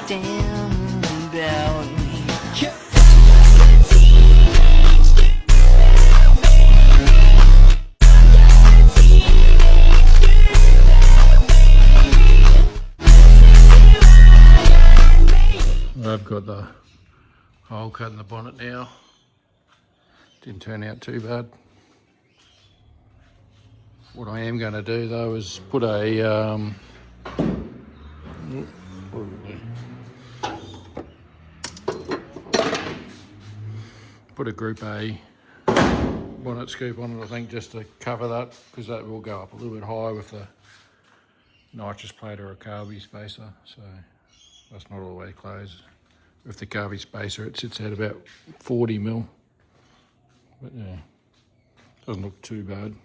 damn about me. I've got the hole cut in the bonnet now. Didn't turn out too bad. What I am going to do though is put a Group A bonnet scoop on it, I think, just to cover that, because that will go up a little bit high with the nitrous plate or a carby spacer. So that's not all the way closed. With the carby spacer, it sits at about 40mm. But yeah, doesn't look too bad.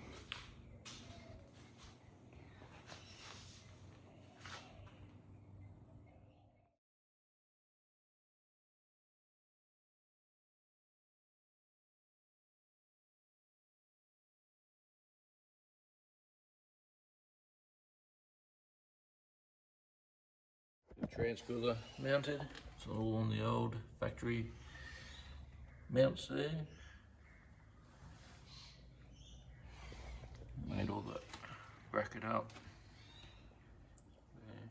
Transcooler mounted, it's all on the old factory mounts there. Made all the bracket up there.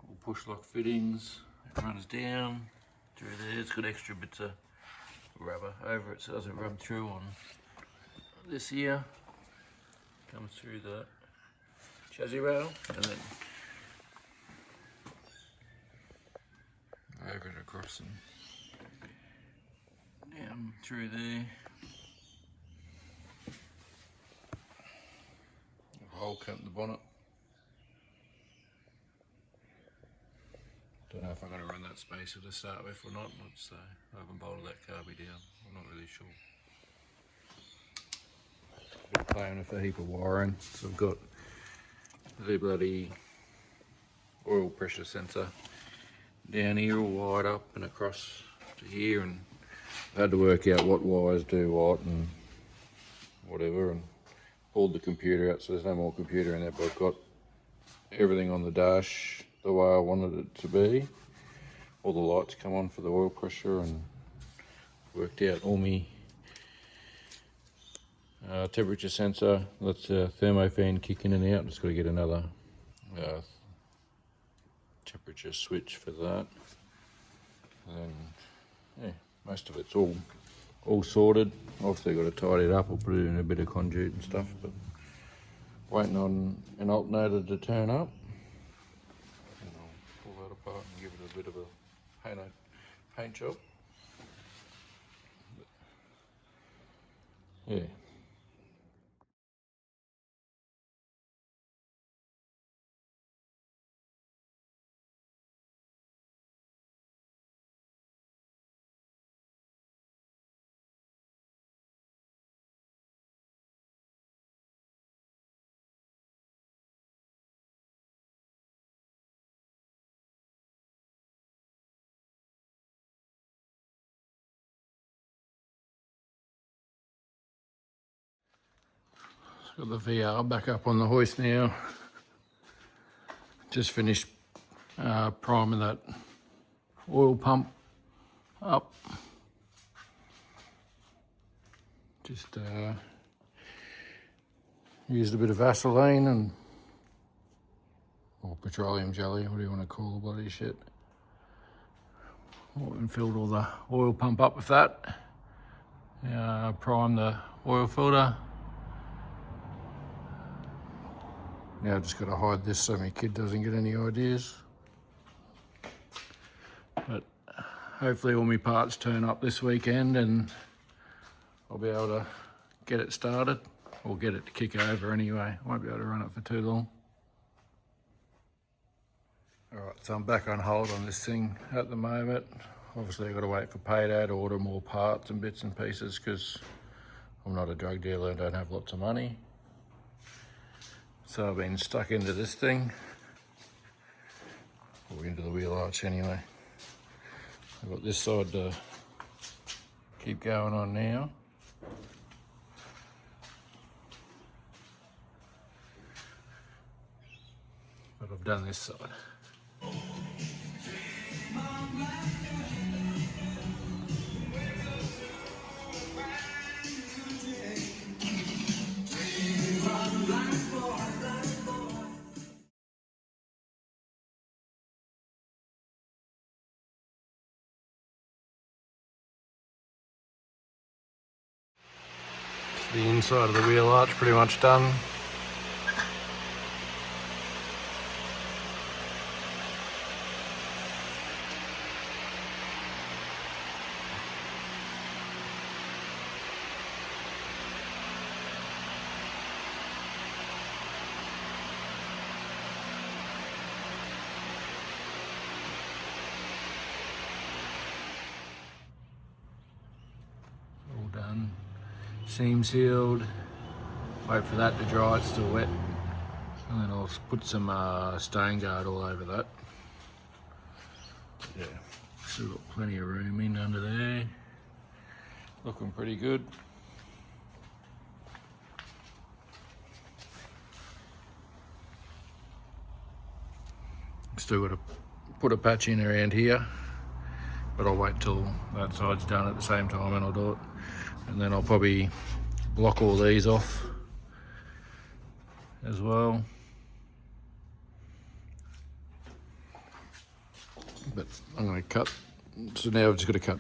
All push lock fittings. It runs down through there. It's got extra bits of rubber over it so it doesn't rub through on this here. Comes through the chassis rail and then over and across and down through there. A hole cut in the bonnet. Don't know if I'm going to run that spacer to start with or not. So I haven't bolted that carby down. I'm not really sure. Been playing with a heap of wiring. So I've got the bloody oil pressure sensor down here all wired up and across to here, and I had to work out what wires do what and whatever, and pulled the computer out so there's no more computer in there, but I've got everything on the dash the way I wanted it to be. All the lights come on for the oil pressure, and worked out all my temperature sensor. That's the thermo fan kick in and out. Just got to get another temperature switch for that. And then, yeah, most of it's all sorted. Obviously got to tidy it up or put it in a bit of conduit and stuff, but waiting on an alternator to turn up. And I'll pull that apart and give it a bit of a paint job. But, yeah. Got the VR back up on the hoist now. Just finished priming that oil pump up. Just used a bit of Vaseline or petroleum jelly, what do you want to call the bloody shit. And filled all the oil pump up with that. Primed the oil filter. Now I've just got to hide this so my kid doesn't get any ideas. But hopefully all my parts turn up this weekend and I'll be able to get it started, or get it to kick over anyway. I won't be able to run it for too long. Alright, so I'm back on hold on this thing at the moment. Obviously I've got to wait for payday to order more parts and bits and pieces, because I'm not a drug dealer and don't have lots of money. So I've been stuck into this thing, or into the wheel arch anyway. I've got this side to keep going on now. But I've done this side. The inside of the wheel arch pretty much done. All done. Seam sealed. Wait for that to dry, it's still wet. And then I'll put some stain guard all over that. Yeah, still got plenty of room in under there. Looking pretty good. Still got to put a patch in around here, but I'll wait till that side's done at the same time and I'll do it. And then I'll probably block all these off as well. But I'm going to cut, so now I've just got to cut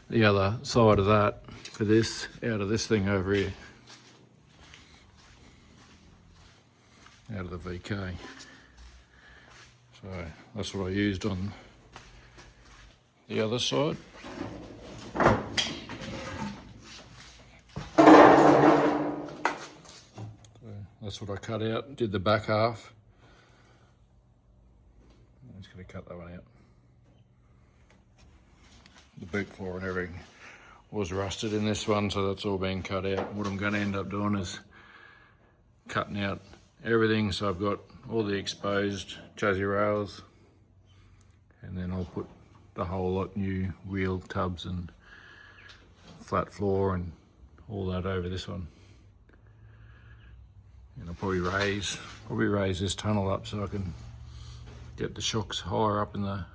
the other side of that for this, out of this thing over here, out of the VK. So that's what I used on the other side. So that's what I cut out, did the back half. I'm just going to cut that one out. The boot floor and everything was rusted in this one, so that's all been cut out. What I'm going to end up doing is cutting out everything, so I've got all the exposed chassis rails, and then I'll put the whole lot new wheel tubs and flat floor and all that over this one. And I'll probably raise this tunnel up so I can get the shocks higher up in the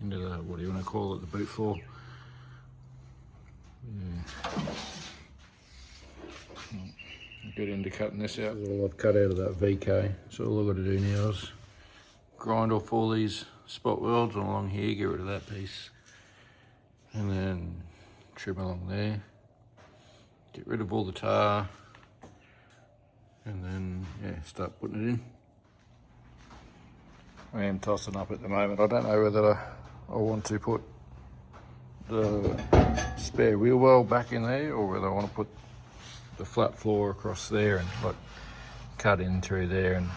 into the, what do you want to call it, the boot floor. Yeah. Get into cutting this out. This is all I've cut out of that VK. So all I've got to do now is grind off all these spot welds along here, get rid of that piece, and then trim along there, get rid of all the tar, and then yeah, start putting it in. I am tossing up at the moment. I don't know whether I want to put the spare wheel well back in there, or whether I want to put the flat floor across there and like cut in through there and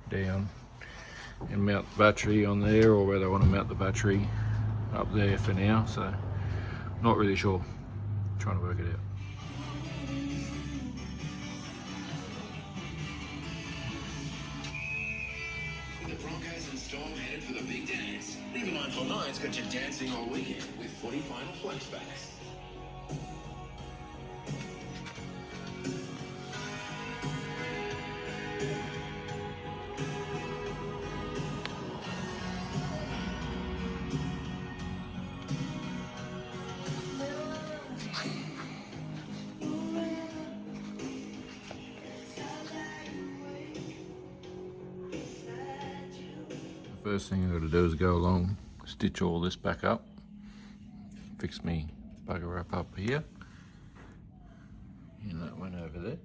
down and mount the battery on there, or whether I want to mount the battery up there for now. So not really sure, trying to work it out. For the big dance. Even 949's got you dancing all weekend with 40 final flashbacks. First thing I've got to do is go along, stitch all this back up, fix me bugger up here, and that one over there.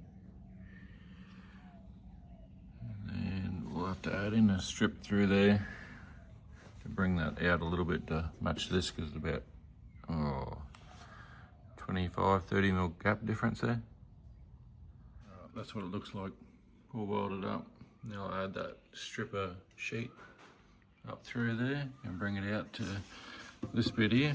And then we'll have to add in a strip through there to bring that out a little bit to match this, because it's about 25-30 mil gap difference there. That's what it looks like, all welded up. Now I'll add that stripper sheet up through there and bring it out to this bit here.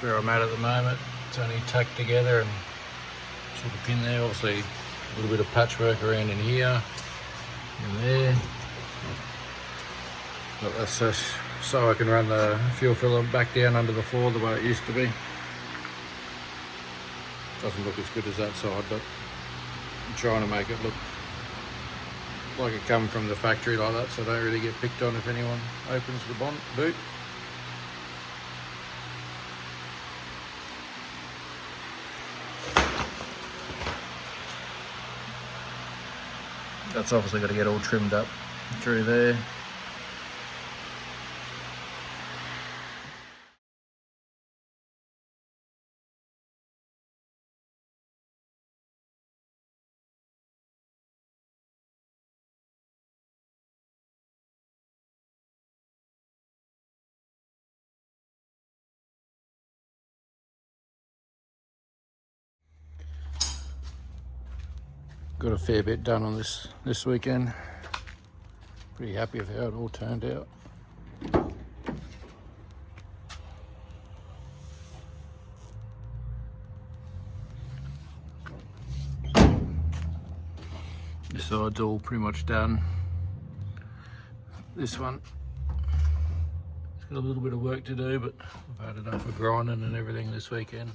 that's where I'm at the moment. It's only tacked together and sort of pin there. Obviously a little bit of patchwork around in here and there. But that's just so I can run the fuel filler back down under the floor the way it used to be. Doesn't look as good as that side, but I'm trying to make it look like it come from the factory like that, so I don't really get picked on if anyone opens the boot. That's obviously got to get all trimmed up through there. Got a fair bit done on this weekend. Pretty happy with how it all turned out. This side's all pretty much done. This one, it's got a little bit of work to do, but I've had enough of grinding and everything this weekend.